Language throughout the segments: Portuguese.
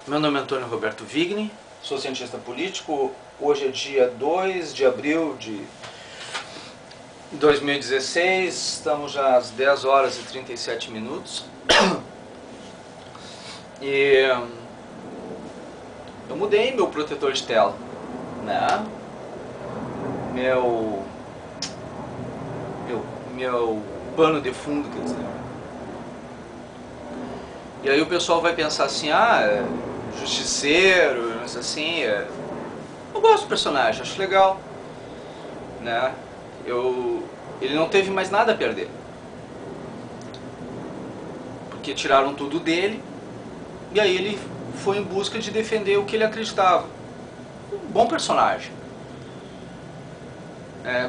Meu nome é Antônio Roberto Vigni, sou cientista político. Hoje é dia 2 de abril de 2016, estamos já às 10 horas e 37 minutos. E eu mudei meu protetor de tela, né? Meu pano de fundo, quer dizer. E aí o pessoal vai pensar assim, justiceiro, assim, eu gosto do personagem, acho legal, né? Ele não teve mais nada a perder, porque tiraram tudo dele, e aí ele foi em busca de defender o que ele acreditava. Um bom personagem.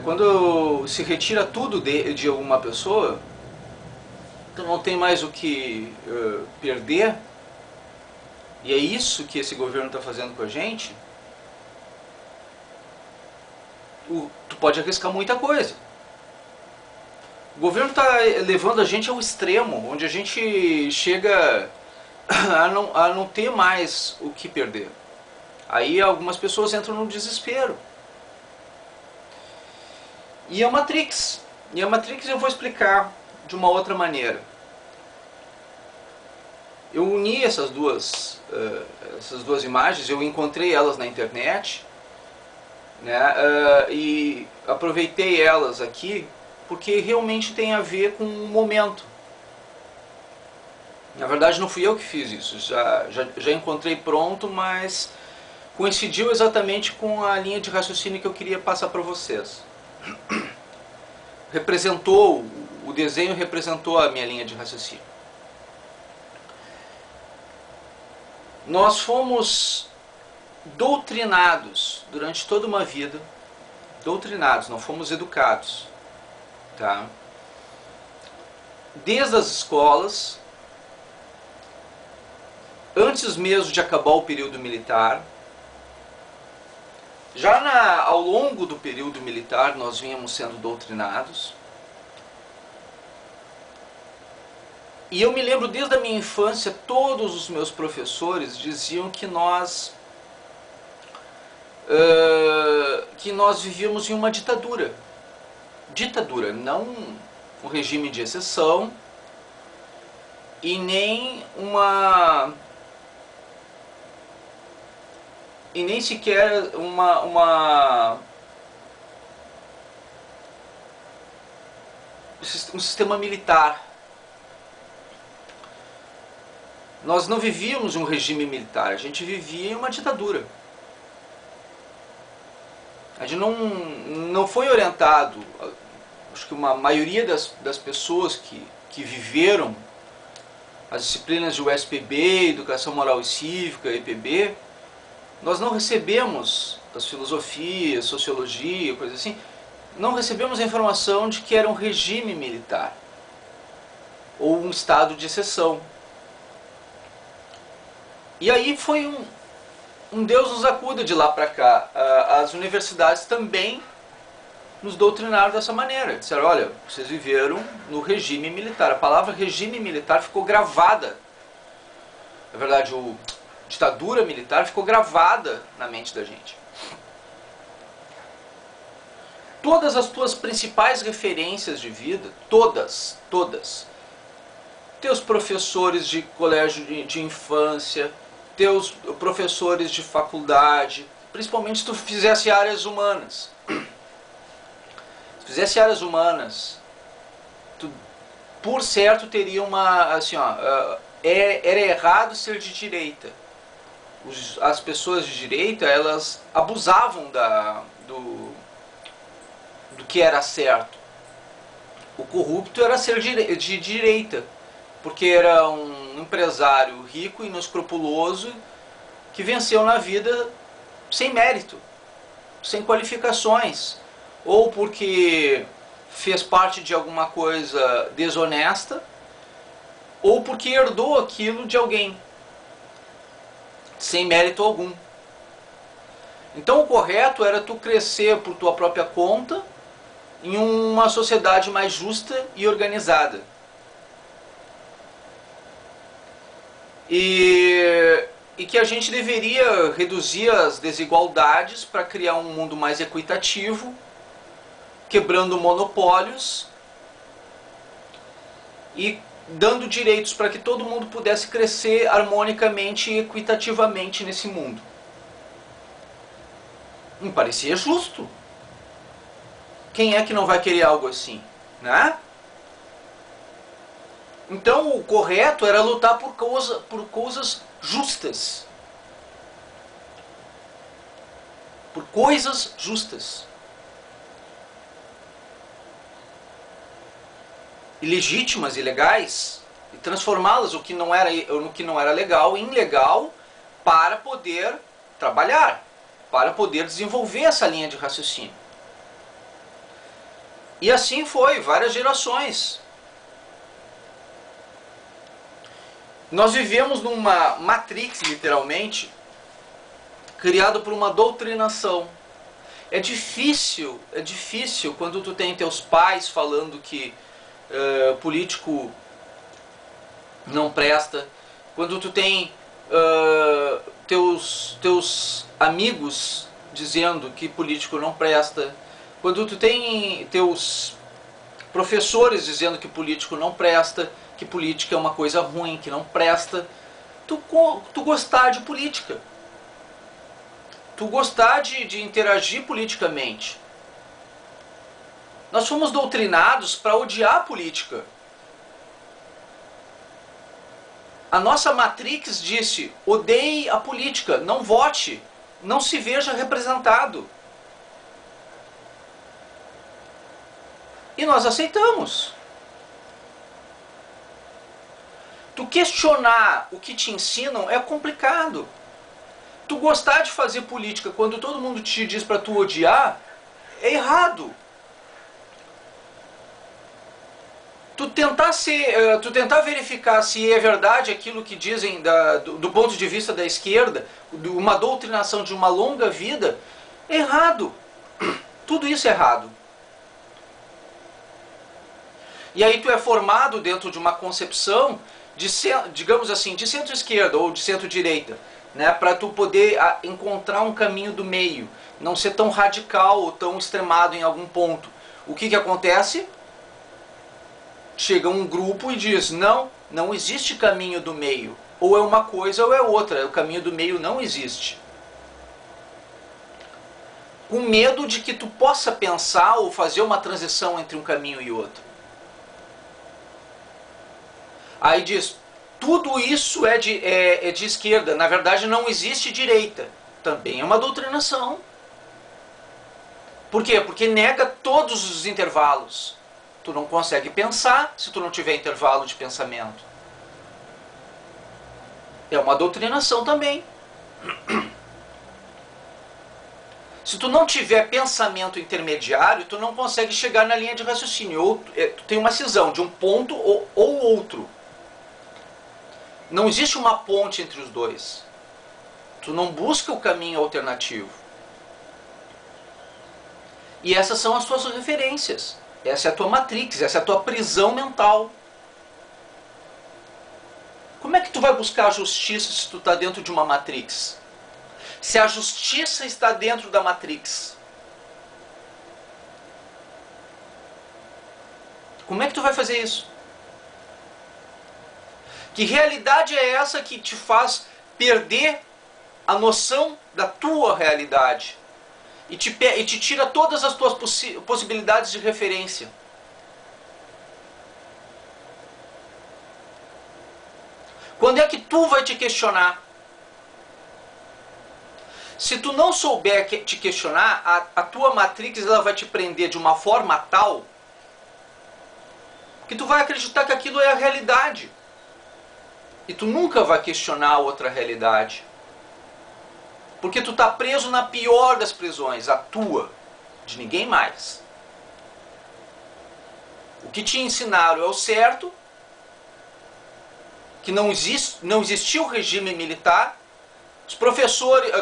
Quando se retira tudo de alguma pessoa, então não tem mais o que perder, e é isso que esse governo está fazendo com a gente. Tu pode arriscar muita coisa. O governo está levando a gente ao extremo, onde a gente chega a não ter mais o que perder. Aí algumas pessoas entram no desespero. E a Matrix eu vou explicar de uma outra maneira. Eu uni essas duas imagens, eu encontrei elas na internet, né, e aproveitei elas aqui porque realmente tem a ver com o momento. Na verdade não fui eu que fiz isso, já encontrei pronto, mas coincidiu exatamente com a linha de raciocínio que eu queria passar para vocês. O desenho representou a minha linha de raciocínio. Nós fomos doutrinados durante toda uma vida, doutrinados, não fomos educados, tá? Desde as escolas, antes mesmo de acabar o período militar. Já ao longo do período militar nós vínhamos sendo doutrinados. E eu me lembro desde a minha infância, todos os meus professores diziam que nós vivíamos em uma ditadura. Ditadura, não um regime de exceção e nem sequer um sistema militar. Nós não vivíamos um regime militar, a gente vivia em uma ditadura. A gente não foi orientado, acho que uma maioria das pessoas que viveram as disciplinas de USPB, Educação Moral e Cívica, EPB, nós não recebemos as filosofias, sociologia, coisas assim, não recebemos a informação de que era um regime militar ou um estado de exceção. E aí foi um Deus nos acuda de lá para cá. As universidades também nos doutrinaram dessa maneira. Disseram, olha, vocês viveram no regime militar. A palavra regime militar ficou gravada. Na verdade, ditadura militar ficou gravada na mente da gente. Todas as tuas principais referências de vida, todas, teus professores de colégio de infância, teus professores de faculdade, principalmente se tu fizesse áreas humanas. Se fizesse áreas humanas, tu, por certo, teria era errado ser de direita. As pessoas de direita, elas abusavam do que era certo. O corrupto era ser de direita, porque era um empresário rico e inescrupuloso que venceu na vida sem mérito, sem qualificações, ou porque fez parte de alguma coisa desonesta, ou porque herdou aquilo de alguém, sem mérito algum. Então o correto era tu crescer por tua própria conta em uma sociedade mais justa e organizada. E e que a gente deveria reduzir as desigualdades para criar um mundo mais equitativo, quebrando monopólios e dando direitos para que todo mundo pudesse crescer harmonicamente e equitativamente nesse mundo. Me parecia justo. Quem é que não vai querer algo assim, né? Então o correto era lutar por coisas justas. Por coisas justas. E legítimas e legais, e transformá-las no que não era legal em legal para poder trabalhar, para poder desenvolver essa linha de raciocínio. E assim foi, várias gerações. Nós vivemos numa matrix, literalmente, criada por uma doutrinação. É difícil quando tu tem teus pais falando que político não presta, quando tu tem teus amigos dizendo que político não presta, quando tu tem teus professores dizendo que político não presta, que política é uma coisa ruim, que não presta, tu gostar de política, tu gostar de interagir politicamente. Nós fomos doutrinados para odiar a política. A nossa Matrix disse: odeie a política, não vote, não se veja representado. E nós aceitamos. Tu questionar o que te ensinam é complicado. Tu gostar de fazer política quando todo mundo te diz para tu odiar é errado. Tu tentar verificar se é verdade aquilo que dizem do ponto de vista da esquerda, uma doutrinação de uma longa vida, é errado. Tudo isso é errado. E aí tu é formado dentro de uma concepção digamos assim, de centro-esquerda ou de centro-direita, né, para tu poder encontrar um caminho do meio, não ser tão radical ou tão extremado em algum ponto. O que acontece? Chega um grupo e diz: não existe caminho do meio, ou é uma coisa ou é outra, o caminho do meio não existe. Com medo de que tu possa pensar ou fazer uma transição entre um caminho e outro. Aí diz: tudo isso é de esquerda, na verdade não existe direita. Também é uma doutrinação. Por quê? Porque nega todos os intervalos. Tu não consegue pensar se tu não tiver intervalo de pensamento. É uma doutrinação também. Se tu não tiver pensamento intermediário, tu não consegue chegar na linha de raciocínio. Ou tu tem uma cisão de um ponto ou outro. Não existe uma ponte entre os dois. Tu não busca o caminho alternativo. E essas são as tuas referências. Essa é a tua matrix, essa é a tua prisão mental. Como é que tu vai buscar a justiça se tu está dentro de uma matrix? Se a justiça está dentro da matrix, como é que tu vai fazer isso? Que realidade é essa que te faz perder a noção da tua realidade? E te tira todas as tuas possibilidades de referência. Quando é que tu vai te questionar? Se tu não souber te questionar, a tua matrix ela vai te prender de uma forma tal que tu vai acreditar que aquilo é a realidade. E tu nunca vai questionar a outra realidade. Porque tu está preso na pior das prisões, a tua, de ninguém mais. O que te ensinaram é o certo, que não existiu regime militar. Os professores,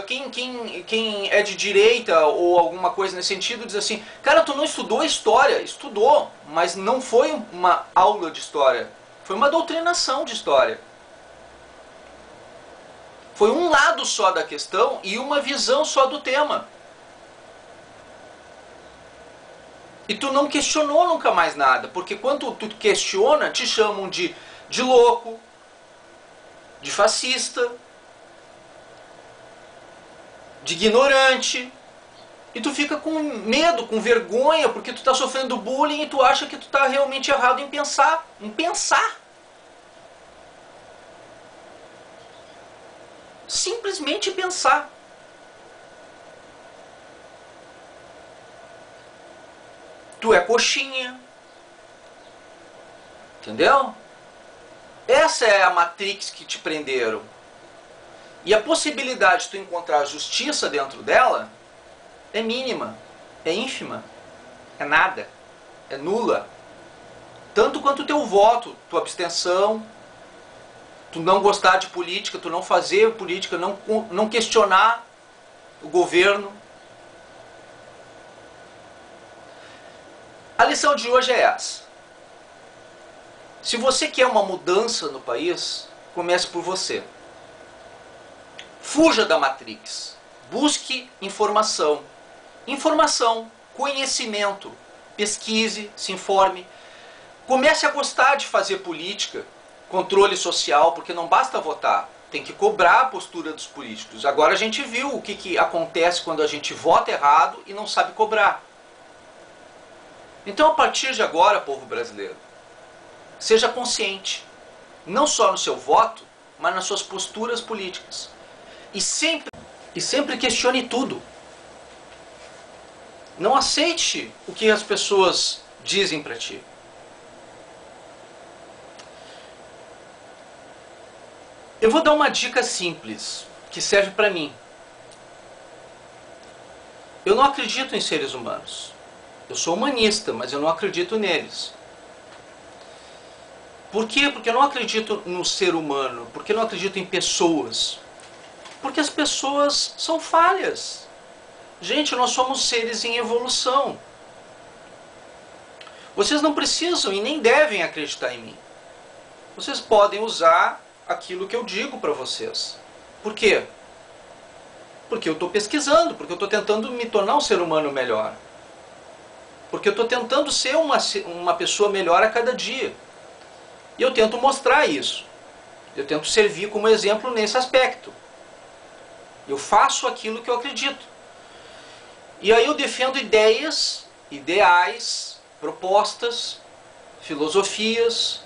quem é de direita ou alguma coisa nesse sentido, diz assim: cara, tu não estudou história? Estudou, mas não foi uma aula de história, foi uma doutrinação de história. Foi um lado só da questão e uma visão só do tema. E tu não questionou nunca mais nada, porque quando tu questiona, te chamam de louco, de fascista, de ignorante. E tu fica com medo, com vergonha, porque tu tá sofrendo bullying e tu acha que tu tá realmente errado em pensar. Em pensar. Simplesmente pensar. Tu é coxinha. Entendeu? Essa é a Matrix que te prenderam. E a possibilidade de tu encontrar justiça dentro dela é mínima, é ínfima, é nada, é nula. Tanto quanto o teu voto, tua abstenção, tu não gostar de política, tu não fazer política, não questionar o governo. A lição de hoje é essa. Se você quer uma mudança no país, comece por você. Fuja da Matrix. Busque informação. Informação, conhecimento. Pesquise, se informe. Comece a gostar de fazer política, controle social, porque não basta votar. Tem que cobrar a postura dos políticos. Agora a gente viu o que acontece quando a gente vota errado e não sabe cobrar. Então, a partir de agora, povo brasileiro, seja consciente, não só no seu voto, mas nas suas posturas políticas. E sempre questione tudo. Não aceite o que as pessoas dizem para ti. Eu vou dar uma dica simples, que serve para mim. Eu não acredito em seres humanos. Eu sou humanista, mas eu não acredito neles. Por quê? Porque eu não acredito no ser humano. Porque eu não acredito em pessoas. Porque as pessoas são falhas. Gente, nós somos seres em evolução. Vocês não precisam e nem devem acreditar em mim. Vocês podem usar aquilo que eu digo para vocês. Por quê? Porque eu estou pesquisando, porque eu estou tentando me tornar um ser humano melhor. Porque eu estou tentando ser uma pessoa melhor a cada dia. E eu tento mostrar isso. Eu tento servir como exemplo nesse aspecto. Eu faço aquilo que eu acredito. E aí eu defendo ideias, ideais, propostas, filosofias.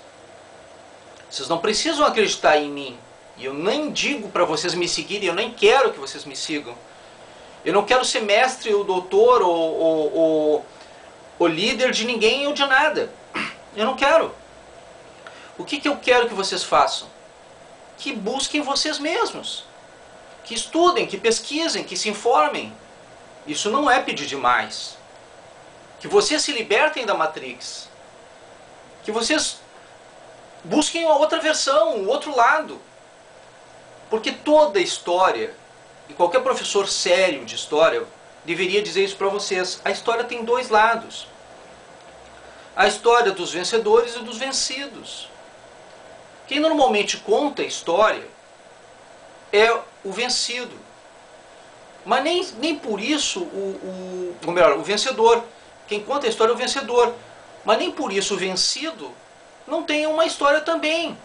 Vocês não precisam acreditar em mim. E eu nem digo para vocês me seguirem, eu nem quero que vocês me sigam. Eu não quero ser mestre ou doutor ou líder de ninguém ou de nada. Eu não quero. O que eu quero que vocês façam? Que busquem vocês mesmos. Que estudem, que pesquisem, que se informem. Isso não é pedir demais. Que vocês se libertem da Matrix. Que vocês busquem uma outra versão, um outro lado. Porque toda história, e qualquer professor sério de história deveria dizer isso para vocês, a história tem dois lados. A história dos vencedores e dos vencidos. Quem normalmente conta a história é o vencido. Mas nem por isso ou melhor, o vencedor. Quem conta a história é o vencedor. Mas nem por isso o vencido não tem uma história também.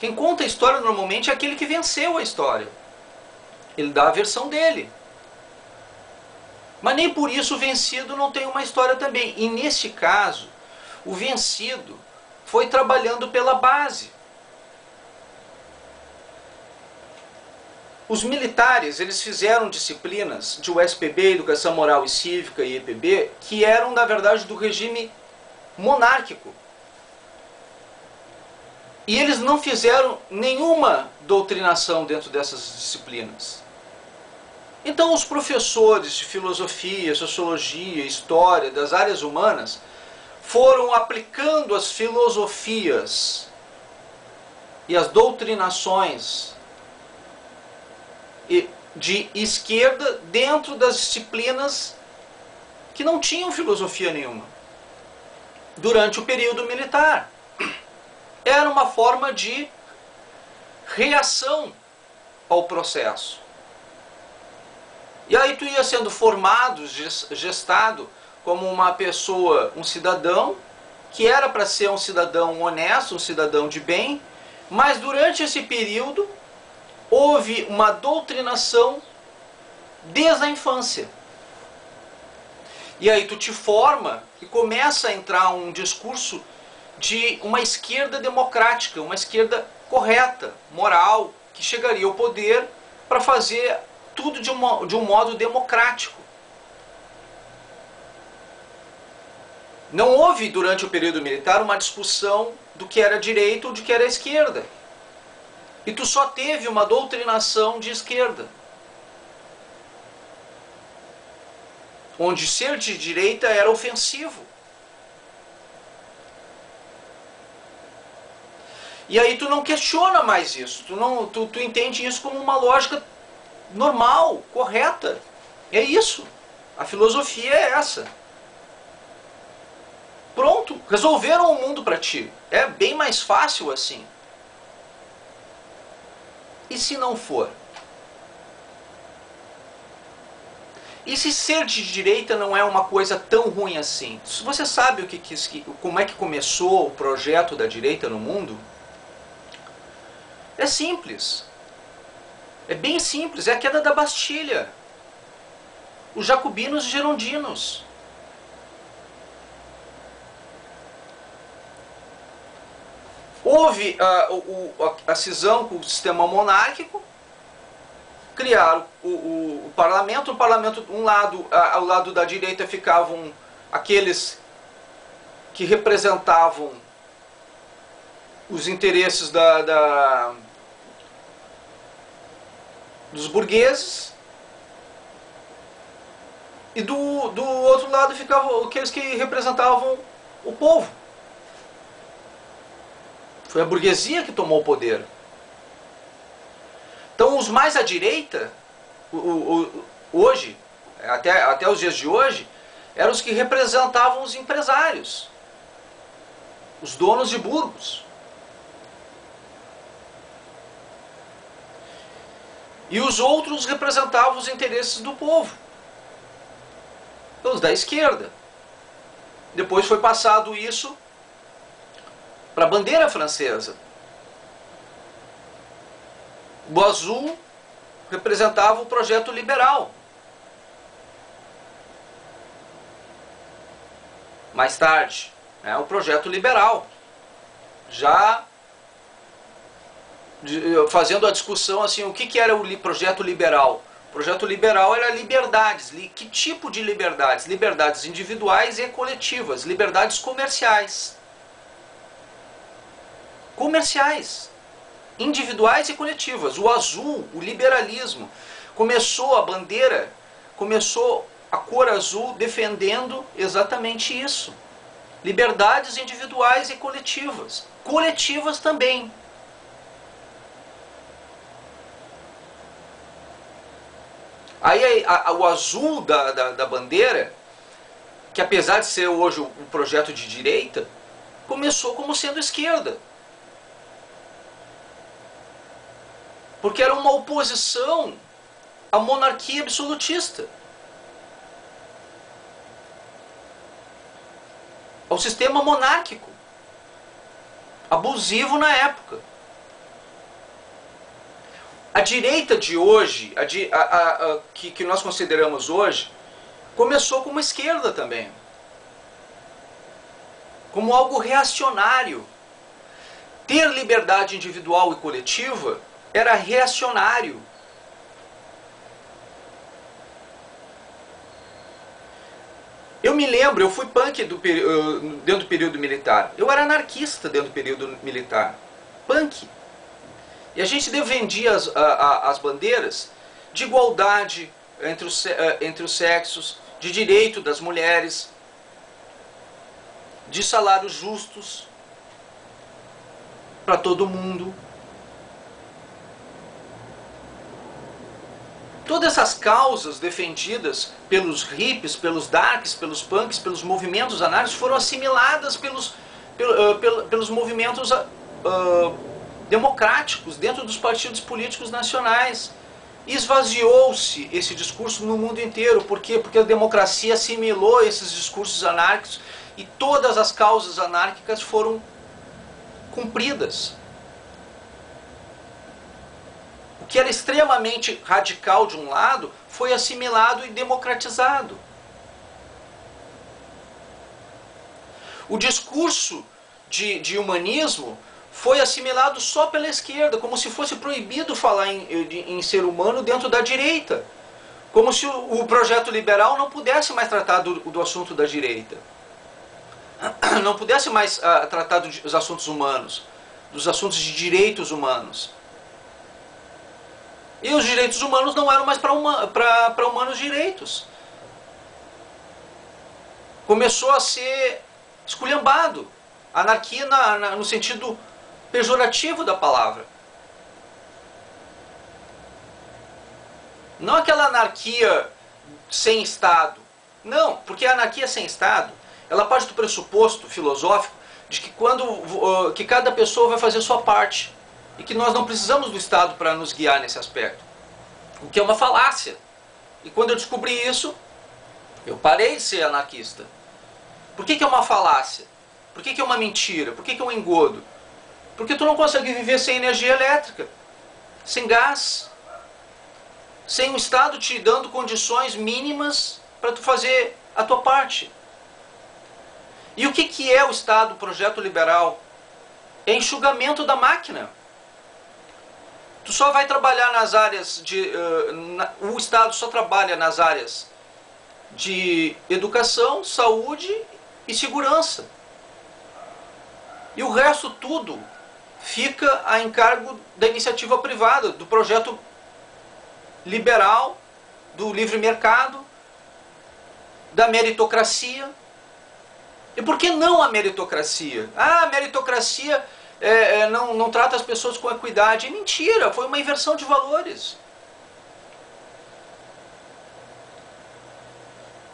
Quem conta a história normalmente é aquele que venceu a história. Ele dá a versão dele. Mas nem por isso o vencido não tem uma história também. E neste caso, o vencido foi trabalhando pela base. Os militares, eles fizeram disciplinas de USPB, Educação Moral e Cívica e EPB, que eram, na verdade, do regime monárquico. E eles não fizeram nenhuma doutrinação dentro dessas disciplinas. Então os professores de filosofia, sociologia, história, das áreas humanas, foram aplicando as filosofias e as doutrinações de esquerda dentro das disciplinas que não tinham filosofia nenhuma durante o período militar. era uma forma de reação ao processo. E aí tu ia sendo formado, gestado como uma pessoa, um cidadão, que era para ser um cidadão honesto, um cidadão de bem, mas durante esse período houve uma doutrinação desde a infância. E aí tu te forma e começa a entrar um discurso de uma esquerda democrática, uma esquerda correta, moral, que chegaria ao poder para fazer tudo de um modo democrático. Não houve durante o período militar uma discussão do que era direita ou do que era esquerda. E tu só teve uma doutrinação de esquerda, onde ser de direita era ofensivo. E aí tu não questiona mais isso, tu entende isso como uma lógica normal, correta. É isso. A filosofia é essa. Pronto, resolveram o mundo para ti. É bem mais fácil assim. E se não for? E se ser de direita não é uma coisa tão ruim assim? Você sabe como é que começou o projeto da direita no mundo? É simples. É bem simples. É a queda da Bastilha. Os jacobinos e girondinos. Houve a cisão com o sistema monárquico, criaram o parlamento. O parlamento, ao lado da direita ficavam aqueles que representavam os interesses dos burgueses, e do outro lado ficavam aqueles que representavam o povo. Foi a burguesia que tomou o poder. Então os mais à direita, hoje, até os dias de hoje, eram os que representavam os empresários, os donos de burgos. E os outros representavam os interesses do povo, os da esquerda. Depois foi passado isso para a bandeira francesa. O azul representava o projeto liberal. Mais tarde, o projeto liberal. Já fazendo a discussão assim, o que era o projeto liberal? O projeto liberal era liberdades. Que tipo de liberdades? Liberdades individuais e coletivas. Liberdades comerciais. Comerciais, individuais e coletivas. O azul, o liberalismo, começou a cor azul defendendo exatamente isso. Liberdades individuais e coletivas. Coletivas também. Aí o azul da bandeira, que apesar de ser hoje um projeto de direita, começou como sendo esquerda. Porque era uma oposição à monarquia absolutista, ao sistema monárquico, abusivo na época. A direita de hoje, que nós consideramos hoje, começou como esquerda também, como algo reacionário. Ter liberdade individual e coletiva era reacionário. Eu me lembro, eu fui punk dentro do período militar. Eu era anarquista dentro do período militar. Punk. E a gente defendia as bandeiras de igualdade entre os sexos, de direito das mulheres, de salários justos para todo mundo. Todas essas causas defendidas pelos hippies, pelos darks, pelos punks, pelos movimentos anárquicos foram assimiladas pelos movimentos democráticos dentro dos partidos políticos nacionais. Esvaziou-se esse discurso no mundo inteiro. Por quê? Porque a democracia assimilou esses discursos anárquicos e todas as causas anárquicas foram cumpridas. O que era extremamente radical de um lado foi assimilado e democratizado. O discurso de humanismo foi assimilado só pela esquerda, como se fosse proibido falar em ser humano dentro da direita. Como se o projeto liberal não pudesse mais tratar do assunto da direita. Não pudesse mais tratar dos assuntos humanos, dos assuntos de direitos humanos. E os direitos humanos não eram mais para humanos direitos. Começou a ser esculhambado. Anarquia no sentido pejorativo da palavra. Não aquela anarquia sem Estado. Não, porque a anarquia sem Estado, ela parte do pressuposto filosófico de que, que cada pessoa vai fazer a sua parte. E que nós não precisamos do Estado para nos guiar nesse aspecto. O que é uma falácia. E quando eu descobri isso, eu parei de ser anarquista. Por que é uma falácia? Por que é uma mentira? Por que é um engodo? Porque tu não consegue viver sem energia elétrica, sem gás, sem o Estado te dando condições mínimas para tu fazer a tua parte. E o que é o Estado, o projeto liberal? É enxugamento da máquina. Tu só vai trabalhar nas áreas de... o Estado só trabalha nas áreas de educação, saúde e segurança. E o resto tudo fica a encargo da iniciativa privada, do projeto liberal, do livre mercado, da meritocracia. E por que não a meritocracia? Ah, a meritocracia não trata as pessoas com equidade. É mentira, foi uma inversão de valores.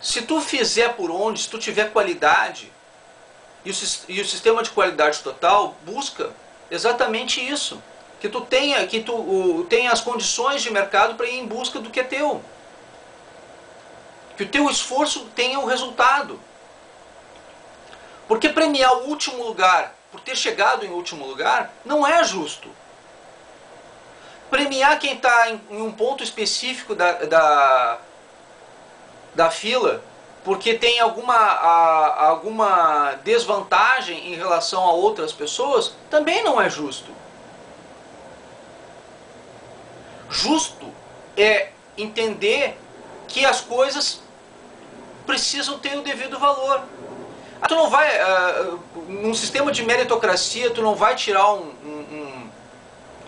Se tu fizer por onde, se tu tiver qualidade, e o sistema de qualidade total busca exatamente isso. Que tu tenha as condições de mercado para ir em busca do que é teu. Que o teu esforço tenha um resultado. Porque premiar o último lugar por ter chegado em último lugar não é justo. Premiar quem está em um ponto específico da fila porque tem alguma desvantagem em relação a outras pessoas também não é justo. Justo é entender que as coisas precisam ter o devido valor. Tu não vai, num sistema de meritocracia, tu não vai tirar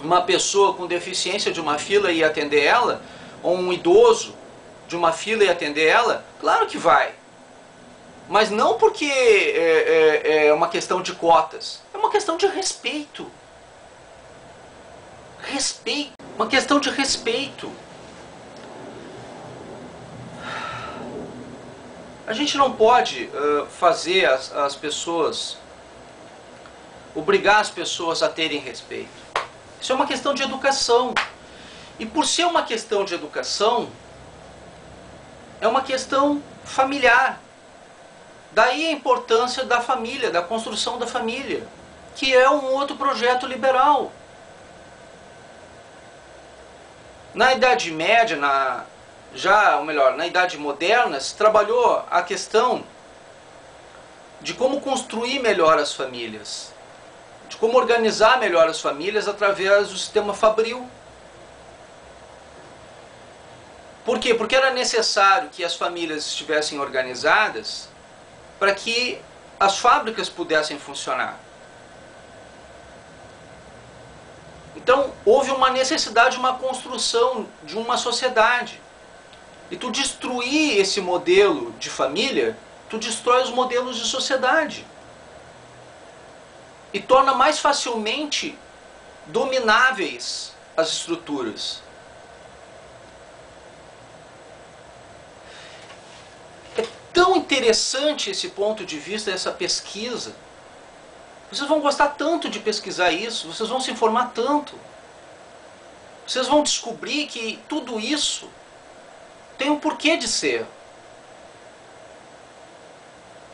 uma pessoa com deficiência de uma fila e atender ela, ou um idoso de uma fila e atender ela? Claro que vai. Mas não porque é uma questão de cotas. É uma questão de respeito. Respeito. Uma questão de respeito. A gente não pode fazer as pessoas, obrigar as pessoas a terem respeito. Isso é uma questão de educação. E por ser uma questão de educação, é uma questão familiar. Daí a importância da família, da construção da família, que é um outro projeto liberal. Na Idade Média, na Idade Moderna, se trabalhou a questão de como construir melhor as famílias, de como organizar melhor as famílias através do sistema fabril. Por quê? Porque era necessário que as famílias estivessem organizadas para que as fábricas pudessem funcionar. Então, houve uma necessidade, uma construção de uma sociedade. E tu destruir esse modelo de família, tu destrói os modelos de sociedade. E torna mais facilmente domináveis as estruturas. É tão interessante esse ponto de vista, essa pesquisa, Vocês vão gostar tanto de pesquisar isso, vocês vão se informar tanto. Vocês vão descobrir que tudo isso tem um porquê de ser.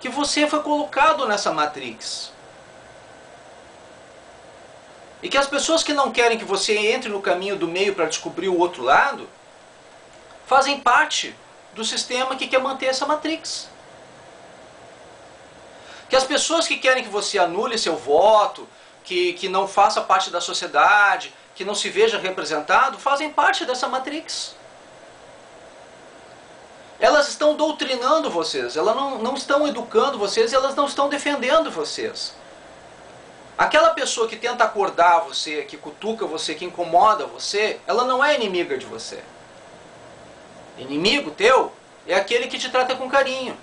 Que você foi colocado nessa Matrix. E que as pessoas que não querem que você entre no caminho do meio para descobrir o outro lado, fazem parte do sistema que quer manter essa Matrix. Que as pessoas que querem que você anule seu voto, que não faça parte da sociedade, que não se veja representado, fazem parte dessa Matrix. Elas estão doutrinando vocês, elas não estão educando vocês, elas não estão defendendo vocês. Aquela pessoa que tenta acordar você, que cutuca você, que incomoda você, ela não é inimiga de você. Inimigo teu é aquele que te trata com carinho.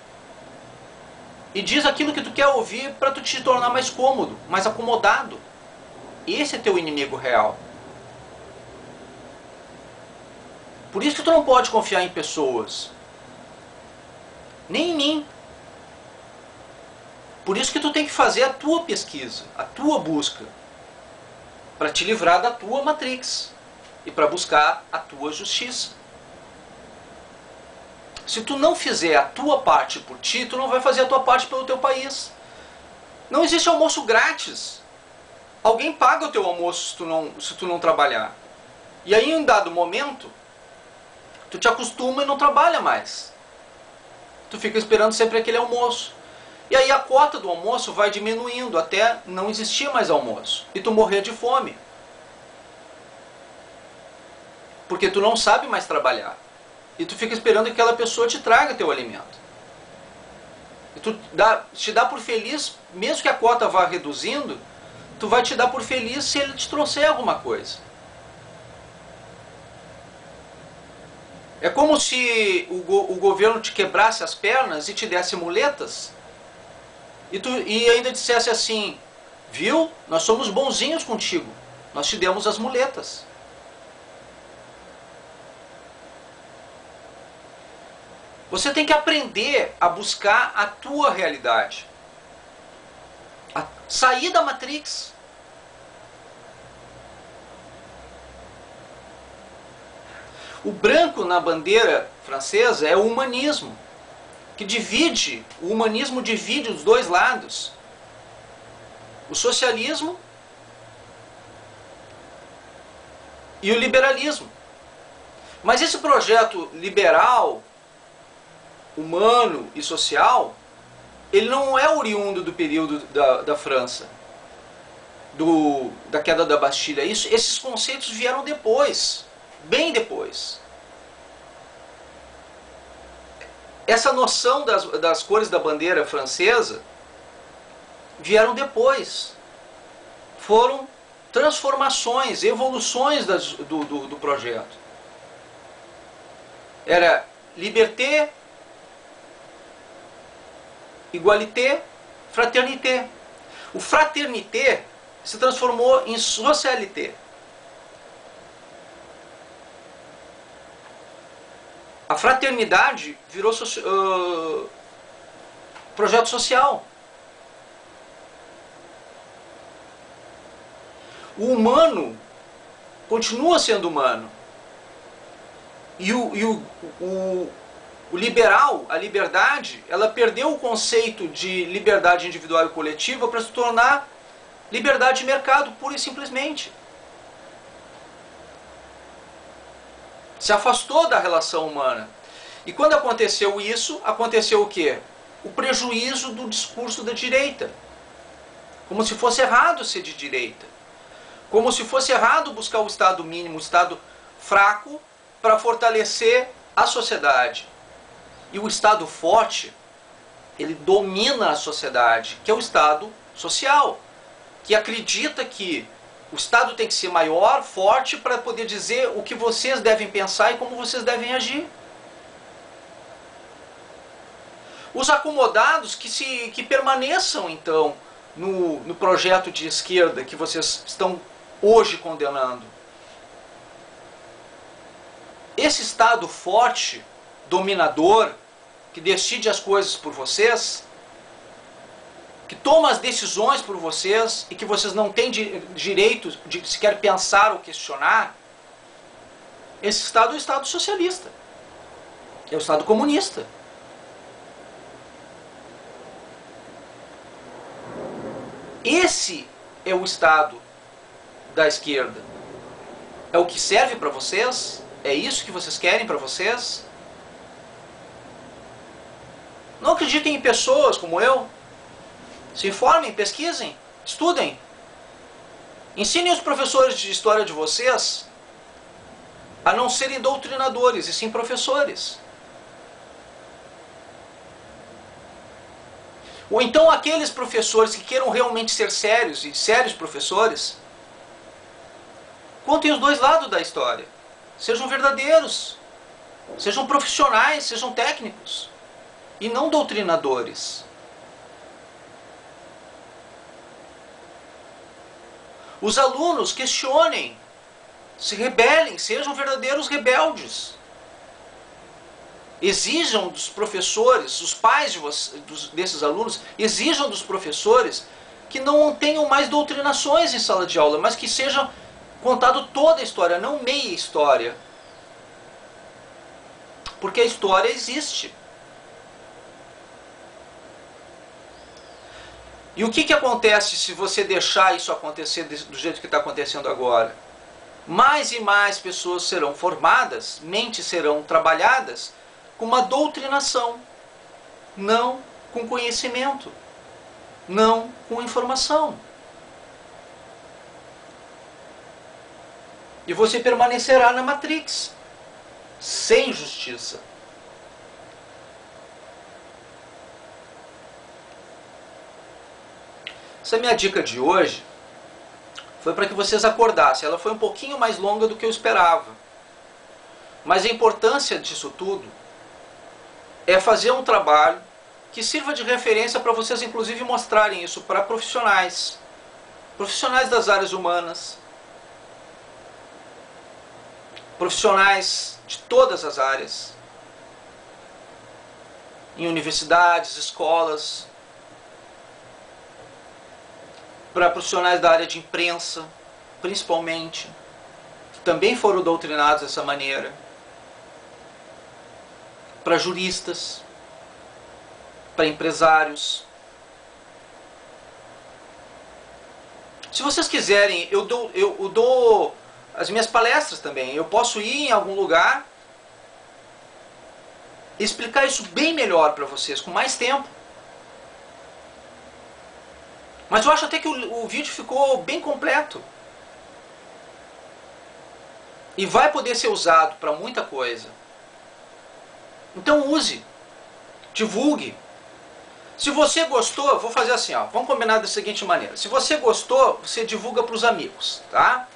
E diz aquilo que tu quer ouvir para tu te tornar mais cômodo, mais acomodado. Esse é teu inimigo real. Por isso que tu não pode confiar em pessoas. Nem em mim. Por isso que tu tem que fazer a tua pesquisa, a tua busca, para te livrar da tua Matrix e para buscar a tua justiça. Se tu não fizer a tua parte por ti, tu não vai fazer a tua parte pelo teu país. Não existe almoço grátis. Alguém paga o teu almoço se tu não trabalhar. E aí em um dado momento, tu te acostuma e não trabalha mais. Tu fica esperando sempre aquele almoço. E aí a cota do almoço vai diminuindo até não existir mais almoço. E tu morrer de fome. Porque tu não sabe mais trabalhar. E tu fica esperando que aquela pessoa te traga teu alimento. E tu te dá por feliz, mesmo que a cota vá reduzindo, tu vai te dar por feliz se ele te trouxer alguma coisa. É como se o governo te quebrasse as pernas e te desse muletas. E ainda dissesse assim, viu? Nós somos bonzinhos contigo. Nós te demos as muletas. Você tem que aprender a buscar a tua realidade. A sair da Matrix. O branco na bandeira francesa é o humanismo. O humanismo divide os dois lados. O socialismo e o liberalismo. Mas esse projeto liberal, humano e social, ele não é oriundo do período da França, da queda da Bastilha. Esses conceitos vieram depois, bem depois. Essa noção das cores da bandeira francesa vieram depois. Foram transformações, evoluções do projeto. Era liberté, igualité, fraternité. O fraternité se transformou em socialité. A fraternidade virou projeto social. O humano continua sendo humano. E o liberal, a liberdade, ela perdeu o conceito de liberdade individual e coletiva para se tornar liberdade de mercado, pura e simplesmente. Se afastou da relação humana. E quando aconteceu isso, aconteceu o quê? O prejuízo do discurso da direita. Como se fosse errado ser de direita. Como se fosse errado buscar o Estado mínimo, o Estado fraco, para fortalecer a sociedade. E o Estado forte, ele domina a sociedade, que é o Estado social, que acredita que o Estado tem que ser maior, forte, para poder dizer o que vocês devem pensar e como vocês devem agir. Os acomodados que permaneçam, então, no projeto de esquerda que vocês estão hoje condenando. Esse Estado forte, dominador, que decide as coisas por vocês, que toma as decisões por vocês e que vocês não têm direito de sequer pensar ou questionar, esse Estado é o Estado socialista. É o Estado comunista. Esse é o Estado da esquerda. É o que serve para vocês? É isso que vocês querem para vocês? Não acreditem em pessoas como eu. Se informem, pesquisem, estudem. Ensinem os professores de história de vocês a não serem doutrinadores, e sim professores. Ou então aqueles professores que queiram realmente ser sérios, e sérios professores, contem os dois lados da história. Sejam verdadeiros, sejam profissionais, sejam técnicos, e não doutrinadores. Os alunos questionem, se rebelem, sejam verdadeiros rebeldes. Exijam dos professores, os pais desses alunos, exijam dos professores que não tenham mais doutrinações em sala de aula, mas que seja contado toda a história, não meia história. Porque a história existe. E o que acontece se você deixar isso acontecer do jeito que está acontecendo agora? Mais e mais pessoas serão formadas, mentes serão trabalhadas com uma doutrinação, não com conhecimento, não com informação. E você permanecerá na Matrix, sem justiça. Essa minha dica de hoje foi para que vocês acordassem. Ela foi um pouquinho mais longa do que eu esperava. Mas a importância disso tudo é fazer um trabalho que sirva de referência para vocês, inclusive, mostrarem isso para profissionais. Profissionais das áreas humanas. Profissionais de todas as áreas. Em universidades, escolas. Para profissionais da área de imprensa, principalmente, que também foram doutrinados dessa maneira. Para juristas, para empresários. Se vocês quiserem, eu dou as minhas palestras também. Eu posso ir em algum lugar e explicar isso bem melhor para vocês, com mais tempo. Mas eu acho até que o vídeo ficou bem completo. E vai poder ser usado para muita coisa. Então use. Divulgue. Se você gostou, vou fazer assim, ó, vamos combinar da seguinte maneira. Se você gostou, você divulga para os amigos, tá?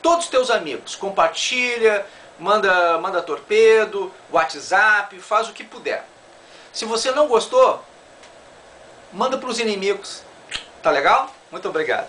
Todos os teus amigos. Compartilha, manda torpedo, WhatsApp, faz o que puder. Se você não gostou, manda para os inimigos. Tá legal? Muito obrigado.